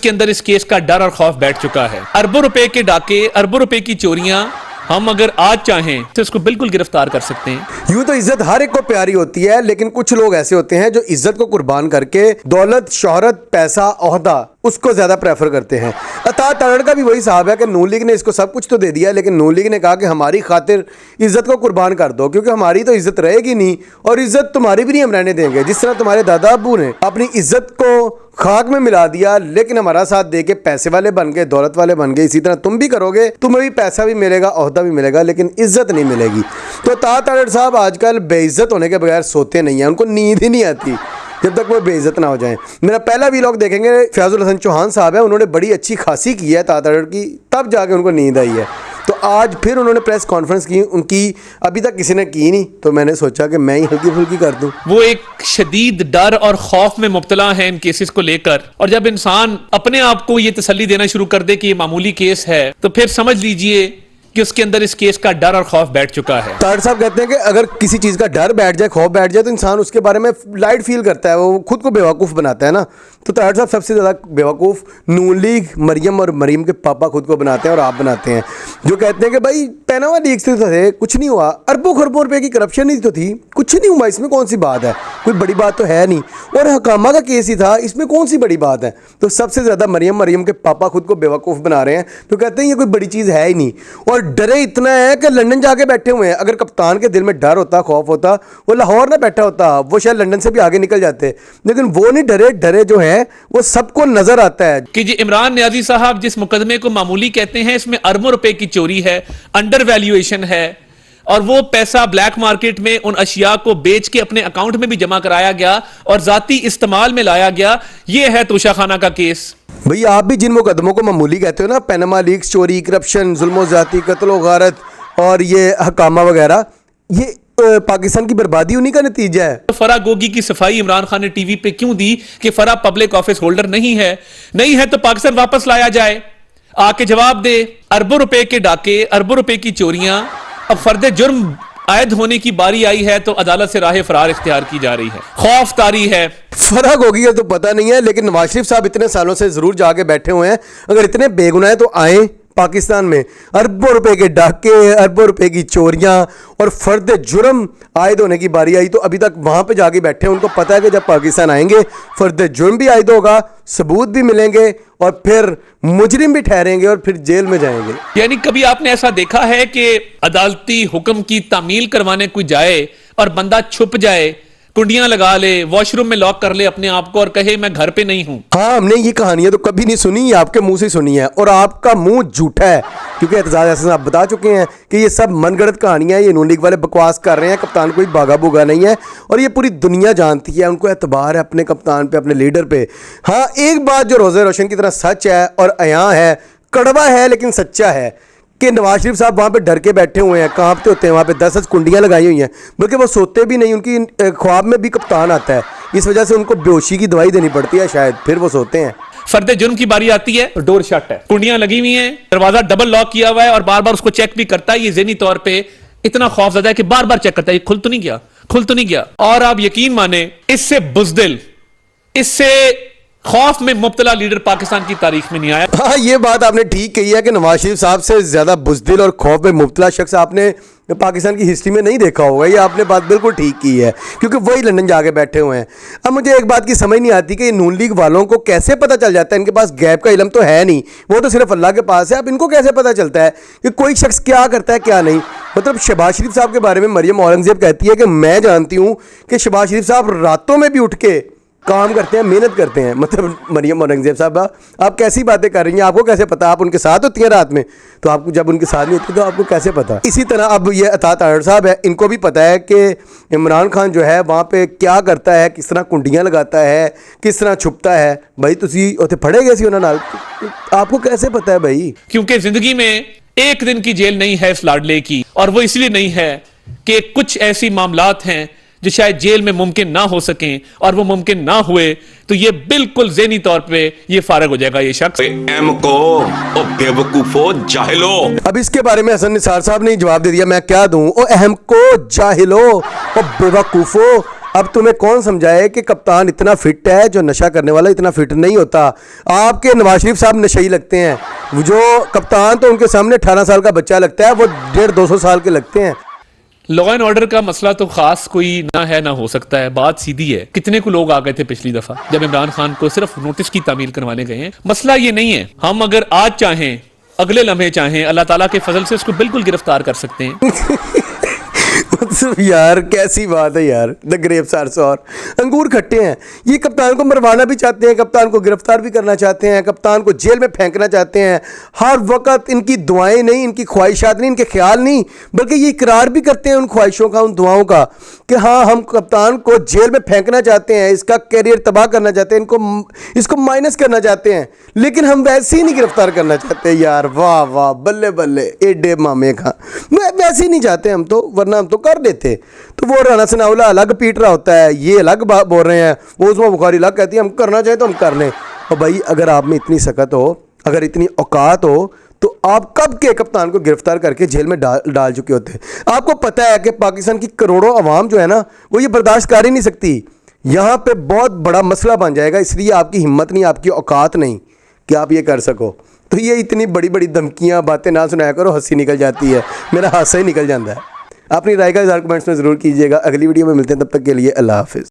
के अंदर इस केस का डर और खौफ बैठ चुका है। अरबों रुपए के डाके, अरबों रुपए की चोरियां हम अगर आज चाहें तो इसको बिल्कुल गिरफ्तार कर सकते हैं। यूं तो इज्जत हर एक को प्यारी होती है, लेकिन कुछ लोग ऐसे होते हैं जो इज्जत को कुर्बान करके दौलत, शोहरत, पैसा, ओहदा उसको ज्यादा प्रेफर करते हैं। अता तलड़ का भी वही साहब है कि नून लीग ने इसको सब कुछ तो दे दिया, लेकिन नून लीग ने कहा कि हमारी खातिर इज्जत को कुर्बान कर दो, क्योंकि हमारी तो इज्जत रहेगी नहीं और इज्जत तुम्हारी भी नहीं हम रहने देंगे। जिस तरह तुम्हारे दादा अब्बू ने अपनी इज्जत को खाक में मिला दिया लेकिन हमारा साथ दे के पैसे वाले बन गए, दौलत वाले बन गए, इसी तरह तुम भी करोगे, तुम्हें भी पैसा भी मिलेगा, ओहदा भी मिलेगा, लेकिन इज्जत नहीं मिलेगी। तो ता तलड़ साहब आजकल बेइज्जत होने के बगैर सोते नहीं हैं, उनको नींद ही नहीं आती जब तक वो बेइज्जत ना हो जाए। मेरा पहला व्लॉग देखेंगे, फयाजुल हसन चौहान साहब है, उन्होंने बड़ी अच्छी खासी की है ता तलड़ की, तब जाके उनको नींद आई है। तो आज फिर उन्होंने प्रेस कॉन्फ्रेंस की, उनकी अभी तक किसी ने की नहीं, तो मैंने सोचा कि मैं ही हल्की फुल्की कर दूं। वो एक शदीद डर और खौफ में मुब्तला है इन केसेस को लेकर, और जब इंसान अपने आप को ये तसल्ली देना शुरू कर दे कि ये मामूली केस है, तो फिर समझ लीजिए कि उसके अंदर इस केस का डर और खौफ बैठ चुका है। तारड़ साहब कहते हैं कि अगर किसी चीज़ का डर बैठ जाए, खौफ बैठ जाए, तो इंसान उसके बारे में लाइट फील करता है, वो खुद को बेवकूफ़ बनाता है ना। तो तारड़ साहब सबसे ज़्यादा बेवकूफ़ नून लीग, मरियम और मरीम के पापा खुद को बनाते हैं और आप बनाते हैं, जो कहते हैं कि भाई पैनामा लीग से थे, कुछ नहीं हुआ, अरबों खरबों रुपए की करप्शन ही तो थी, कुछ नहीं हुआ, इसमें कौन सी बात है, कोई बड़ी बात तो है नहीं, और हकामा का केस ही था, इसमें कौन सी बड़ी बात है। तो सबसे ज़्यादा मरियम के पापा खुद को बेवकूफ़ बना रहे हैं, तो कहते हैं ये कोई बड़ी चीज़ है ही नहीं, और डरे इतना है कि लंदन जाके बैठे हुए हैं। अगर कप्तान के दिल में डर होता, खौफ होता, वो लाहौर ना बैठा होता, वो शायद लंदन से भी आगे निकल जाते, लेकिन वो नहीं डरे। डरे जो है वो सबको नजर आता है कि जी इमरान न्याजी साहब जिस मुकदमे को मामूली कहते हैं, इसमें अरबों रुपए की चोरी है, अंडर वैल्यूएशन है, और वो पैसा ब्लैक मार्केट में उन अशिया को बेच के अपने अकाउंट में भी जमा कराया गया और जाती इस्तेमाल में लाया गया। ये है तोशाखाना का केस। भैया आप भी जिन मुकदमों को मामूली कहते हो ना, पैनामा लीक्स, चोरी, करप्शन, जुल्म ज़्यादती, कत्ल गारत और ये हकामा वगैरह, ये पाकिस्तान की बर्बादी उन्हीं का नतीजा है। फरा गोगी की सफाई इमरान खान ने टीवी पे क्यों दी कि फरा पब्लिक ऑफिस होल्डर नहीं है तो पाकिस्तान वापस लाया जाए, आके जवाब दे। अरबों रुपए के डाके, अरबों रुपए की चोरियां, अब फर्द जुर्म आयद होने की बारी आई है तो अदालत से राह फरार इख्तियार की जा रही है। खौफ तारी है। फर्क होगी है तो पता नहीं है, लेकिन नवाज शरीफ साहब इतने सालों से जरूर जाके बैठे हुए हैं, अगर इतने बेगुनाह तो आए पाकिस्तान में। अरबों रुपए के डाके, अरबों रुपए की चोरियां और फर्द जुर्म आयद होने की बारी आई तो अभी तक वहां पे जाके बैठे हैं। उनको पता है कि जब पाकिस्तान आएंगे फर्द जुर्म भी आयद होगा, सबूत भी मिलेंगे और फिर मुजरिम भी ठहरेंगे और फिर जेल में जाएंगे। यानी कभी आपने ऐसा देखा है कि अदालती हुक्म की तामील करवाने कोई जाए और बंदा छुप जाए, कुंडियां लगा ले, वॉशरूम में लॉक कर ले अपने आप को और कहे मैं घर पे नहीं हूं? हाँ, हमने ये कहानियां तो कभी नहीं सुनी, ये आपके मुंह से सुनी है और आपका मुंह झूठा है, क्योंकि एतजाज हसन साहब बता चुके हैं कि ये सब मनगढ़ंत कहानियां, ये नून लीग वाले बकवास कर रहे हैं, कप्तान कोई भागा भूगा नहीं है और ये पूरी दुनिया जानती है, उनको एतबार है अपने कप्तान पे, अपने लीडर पे। हाँ, एक बात जो रोज़े रोशन की तरह सच है और अयां है, कड़वा है लेकिन सच्चा है कि नवाज शरीफ साहब वहाँ पे डर के बैठे हुए हैं, कांपते होते हैं, वहाँ पे 10 कुंडियाँ लगाई हुई हैं, बल्कि वो सोते भी नहीं, उनकी ख्वाब में भी कप्तान आता है, इस वजह से उनको बेहोशी की दवाई देनी पड़ती है शायद, फिर वो सोते हैं। फर्द जुर्म की बारी आती है, डोर शट है, कुंडियां लगी हुई हैं, दरवाजा डबल लॉक किया हुआ है और बार बार उसको चेक भी करता है। ये ज़हनी तौर पे इतना खौफज़दा है कि बार बार चेक करता है, खुल तो नहीं गया, खुल तो नहीं गया। और आप यकीन माने, इससे बुज़दिल, इससे खौफ में मुब्तला लीडर पाकिस्तान की तारीख में नहीं आया। हाँ, ये बात आपने ठीक कही है कि नवाज शरीफ साहब से ज्यादा बुज़दिल और खौफ में मुब्तला शख्स आपने पाकिस्तान की हिस्ट्री में नहीं देखा होगा। ये आपने बात बिल्कुल ठीक की है, क्योंकि वही लंदन जाके बैठे हुए हैं। अब मुझे एक बात की समझ नहीं आती कि नून लीग वालों को कैसे पता चल जाता है, इनके पास गैप का इल्म तो है नहीं, वो तो सिर्फ अल्लाह के पास है। अब इनको कैसे पता चलता है कि कोई शख्स क्या करता है क्या नहीं। मतलब शहबाज शरीफ साहब के बारे में मरियम औरंगजेब कहती है कि मैं जानती हूँ कि शहबाज शरीफ साहब रातों में भी उठ के काम करते हैं, मेहनत करते हैं। मतलब मरियम औरंगजेब साहब आप कैसी बातें कर रही हैं, आपको कैसे पता? आप उनके साथ होती हैं रात में, तो आपको जब उनके साथ नहीं होती तो आपको कैसे पता? इसी तरह अब ये अता तलड़ साहब है, इनको भी पता है कि इमरान खान जो है वहाँ पे क्या करता है, किस तरह कुंडियाँ लगाता है, किस तरह छुपता है। भाई तुसी उसे फड़े गए सी उन्होंने, आपको कैसे पता है भाई? क्योंकि जिंदगी में एक दिन की जेल नहीं है इस लाडले की, और वो इसलिए नहीं है कि कुछ ऐसी मामलात हैं जो शायद जेल में मुमकिन ना हो सकें, और वो मुमकिन ना हुए तो ये बिल्कुल ज़हनी तौर पे ये फारग हो जाएगा ये शख्स। एम को ओ बेवकूफो जाहिलो। अब इसके बारे में हसन निसार साहब ने जवाब दे दिया, मैं क्या दूं? ओ अहम को जाहिलो ओ बेवकूफो अब तुम्हें कौन समझाए कि कप्तान इतना फिट है, जो नशा करने वाला इतना फिट नहीं होता। आपके नवाज शरीफ साहब नशेई लगते हैं, जो कप्तान तो उनके सामने 18 साल का बच्चा लगता है, वो 150-200 साल के लगते हैं। लॉ एंड ऑर्डर का मसला तो खास कोई ना है ना हो सकता है, बात सीधी है। कितने को लोग आ गए थे पिछली दफा जब इमरान खान को सिर्फ नोटिस की तामील करवाने गए हैं। मसला ये नहीं है, हम अगर आज चाहें, अगले लम्हे चाहें, अल्लाह ताला के फजल से उसको बिल्कुल गिरफ्तार कर सकते हैं। यार कैसी बात है यार, द ग्रेप्स आर सॉर, अंगूर खट्टे हैं। ये कप्तान को मरवाना भी चाहते हैं, कप्तान को गिरफ्तार भी करना चाहते हैं, कप्तान को जेल में फेंकना चाहते हैं। हर वक्त इनकी दुआएं नहीं, इनकी ख्वाहिशात नहीं, इनके ख्याल नहीं, बल्कि ये इकरार भी करते हैं उन ख्वाहिशों का, उन दुआओं का, कि हाँ हम कप्तान को जेल में फेंकना चाहते हैं, इसका कैरियर तबाह करना चाहते हैं, इसको माइनस करना चाहते हैं, लेकिन हम वैसे ही नहीं गिरफ्तार करना चाहते। यार वाह वाह, बल्ले बल्ले, एडे मामे खा, वैसे ही नहीं चाहते हम तो, वरना हम तो कर देते। तो वो राना सनाउल्लाह अलग पीट रहा होता है, ये अलग बात बोल रहे हैं, वो उस्मा बुखारी अलग कहती है हम करना चाहें तो हम कर लें। और भाई अगर आप में इतनी सकत हो, अगर इतनी औकात हो, तो आप कब के कप्तान को गिरफ्तार करके जेल में डाल चुके होते हैं। आपको पता है कि पाकिस्तान की करोड़ों अवाम जो है ना, वो ये बर्दाश्त कर ही नहीं सकती। यहाँ पे बहुत बड़ा मसला बन जाएगा, इसलिए आपकी हिम्मत नहीं, आपकी औकात नहीं कि आप ये कर सको। तो ये इतनी बड़ी बड़ी धमकियाँ बातें ना सुनाया करो, हंसी निकल जाती है, मेरा हादसा ही निकल जाता है। अपनी राय का इज़हार कमेंट्स में ज़रूर कीजिएगा। अगली वीडियो में मिलते हैं, तब तक के लिए अल्लाह हाफिज़।